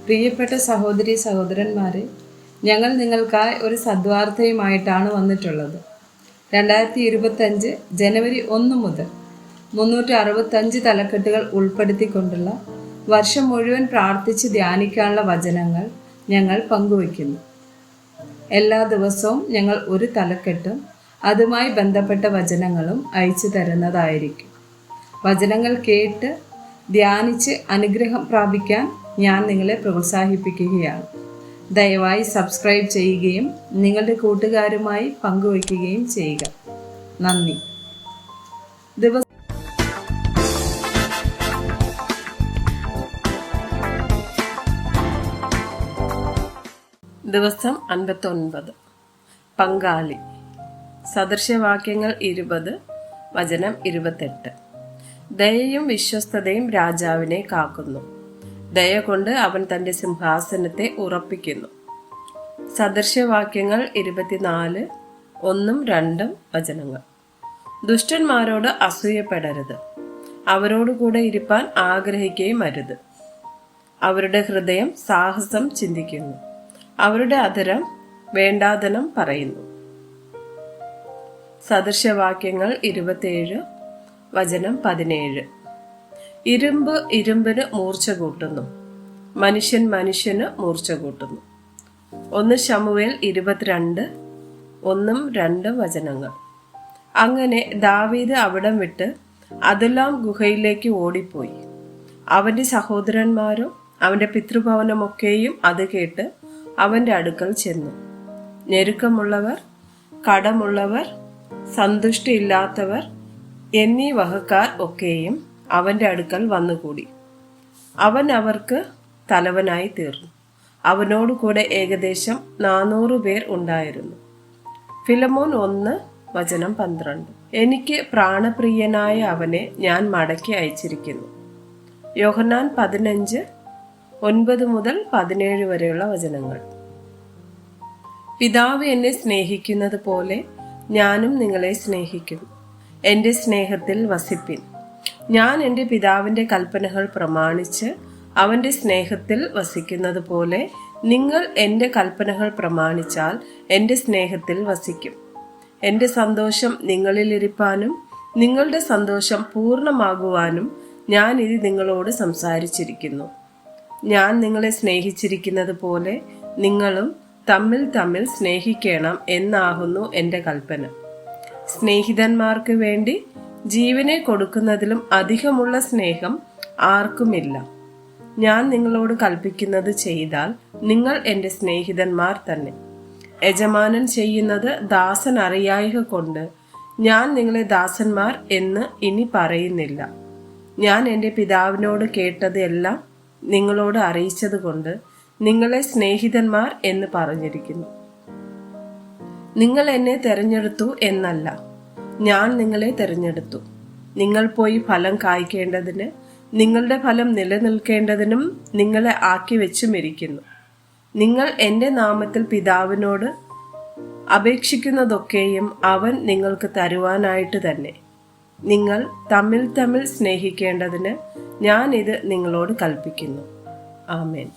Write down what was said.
പ്രിയപ്പെട്ട സഹോദരി സഹോദരന്മാരെ, ഞങ്ങൾ നിങ്ങൾക്കായി ഒരു സദ്വാർത്തയുമായിട്ടാണ് വന്നിട്ടുള്ളത്. 2025 ജനുവരി 1 മുതൽ 365 തലക്കെട്ടുകൾ ഉൾപ്പെടുത്തിക്കൊണ്ടുള്ള വർഷം മുഴുവൻ പ്രാർത്ഥിച്ച് ധ്യാനിക്കാനുള്ള വചനങ്ങൾ ഞങ്ങൾ പങ്കുവയ്ക്കുന്നു. എല്ലാ ദിവസവും ഞങ്ങൾ ഒരു തലക്കെട്ടും അതുമായി ബന്ധപ്പെട്ട വചനങ്ങളും അയച്ചു തരുന്നതായിരിക്കും. വചനങ്ങൾ കേട്ട് ധ്യാനിച്ച് അനുഗ്രഹം പ്രാപിക്കാൻ ഞാൻ നിങ്ങളെ പ്രോത്സാഹിപ്പിക്കുകയാണ്. ദയവായി സബ്സ്ക്രൈബ് ചെയ്യുകയും നിങ്ങളുടെ കൂട്ടുകാരുമായി പങ്കുവയ്ക്കുകയും ചെയ്യുക. നന്ദി. ദിവസം 59. പങ്കാളി. സദൃശവാക്യങ്ങൾ 20, വചനം 28. ദയയും വിശ്വസ്തതയും രാജാവിനെ കാക്കുന്നു. ദയ കൊണ്ട് അവൻ തന്റെ സിംഹാസനത്തെ ഉറപ്പിക്കുന്നു. സദൃശവാക്യങ്ങൾ 24, 1-2 വചനങ്ങൾ. ദുഷ്ടന്മാരോട് അസൂയപ്പെടരുത്, അവരോടുകൂടെ ഇരിപ്പാൻ ആഗ്രഹിക്കുകയും അരുത്. അവരുടെ ഹൃദയം സാഹസം ചിന്തിക്കുന്നു, അവരുടെ അധരം വേണ്ടാതനം പറയുന്നു. സദൃശവാക്യങ്ങൾ 27, വചനം 17. ഇരുമ്പ് ഇരുമ്പിന് മൂർച്ച കൂട്ടുന്നു, മനുഷ്യൻ മനുഷ്യന് മൂർച്ച കൂട്ടുന്നു. 1 ശമൂവേൽ 22, 1-2 വചനങ്ങൾ. അങ്ങനെ ദാവീദ് അവിടം വിട്ട് അദുല്ലാം ഗുഹയിലേക്ക് ഓടിപ്പോയി. അവന്റെ സഹോദരന്മാരും അവന്റെ പിതൃഭവനമൊക്കെയും അത് കേട്ട് അവന്റെ അടുക്കൽ ചെന്നു. ഞെരുക്കമുള്ളവർ, കടമുള്ളവർ, സന്തുഷ്ടിയില്ലാത്തവർ എന്നീ വകക്കാർ ഒക്കെയും അവന്റെ അടുക്കൽ വന്നുകൂടി. അവൻ അവർക്ക് തലവനായി തീർന്നു. അവനോടുകൂടെ ഏകദേശം 400 പേർ ഉണ്ടായിരുന്നു. ഫിലമോൻ 1, വചനം 12. എനിക്ക് പ്രാണപ്രിയനായ അവനെ ഞാൻ മടക്കി അയച്ചിരിക്കുന്നു. യോഹന്നാൻ 15, 9 മുതൽ 17 വരെയുള്ള വചനങ്ങൾ. പിതാവ് എന്നെ സ്നേഹിക്കുന്നത് പോലെ ഞാനും നിങ്ങളെ സ്നേഹിക്കുന്നു. എൻ്റെ സ്നേഹത്തിൽ വസിപ്പിൻ. ഞാൻ എൻ്റെ പിതാവിൻ്റെ കൽപ്പനകൾ പ്രമാണിച്ച് അവൻ്റെ സ്നേഹത്തിൽ വസിക്കുന്നത് പോലെ നിങ്ങൾ എൻ്റെ കൽപ്പനകൾ പ്രമാണിച്ചാൽ എൻ്റെ സ്നേഹത്തിൽ വസിക്കും. എൻ്റെ സന്തോഷം നിങ്ങളിലിരിപ്പാനും നിങ്ങളുടെ സന്തോഷം പൂർണ്ണമാകുവാനും ഞാൻ ഇത് നിങ്ങളോട് സംസാരിച്ചിരിക്കുന്നു. ഞാൻ നിങ്ങളെ സ്നേഹിച്ചിരിക്കുന്നത് പോലെ നിങ്ങളും തമ്മിൽ തമ്മിൽ സ്നേഹിക്കണം എന്നാകുന്നു എൻ്റെ കൽപ്പന. സ്നേഹിതന്മാർക്ക് വേണ്ടി ജീവനെ കൊടുക്കുന്നതിലും അധികമുള്ള സ്നേഹം ആർക്കുമില്ല. ഞാൻ നിങ്ങളോട് കൽപ്പിക്കുന്നത് ചെയ്താൽ നിങ്ങൾ എൻ്റെ സ്നേഹിതന്മാർ തന്നെ. യജമാനൻ ചെയ്യുന്നത് ദാസൻ അറിയായ്ക കൊണ്ട് ഞാൻ നിങ്ങളെ ദാസന്മാർ എന്ന് ഇനി പറയുന്നില്ല. ഞാൻ എൻ്റെ പിതാവിനോട് കേട്ടത് എല്ലാം നിങ്ങളോട് അറിയിച്ചത് കൊണ്ട് നിങ്ങളെ സ്നേഹിതന്മാർ എന്ന് പറഞ്ഞിരിക്കുന്നു. നിങ്ങൾ എന്നെ തെരഞ്ഞെടുത്തു എന്നല്ല, ഞാൻ നിങ്ങളെ തെരഞ്ഞെടുത്തു. നിങ്ങൾ പോയി ഫലം കായ്ക്കേണ്ടതിന് നിങ്ങളുടെ ഫലം നിലനിൽക്കേണ്ടതിനും നിങ്ങളെ ആക്കി വെച്ചുമിരിക്കുന്നു. നിങ്ങൾ എൻ്റെ നാമത്തിൽ പിതാവിനോട് അപേക്ഷിക്കുന്നതൊക്കെയും അവൻ നിങ്ങൾക്ക് തരുവാനായിട്ട് തന്നെ. നിങ്ങൾ തമ്മിൽ തമ്മിൽ സ്നേഹിക്കേണ്ടതിന് ഞാൻ ഇത് നിങ്ങളോട് കൽപ്പിക്കുന്നു. ആമേൻ.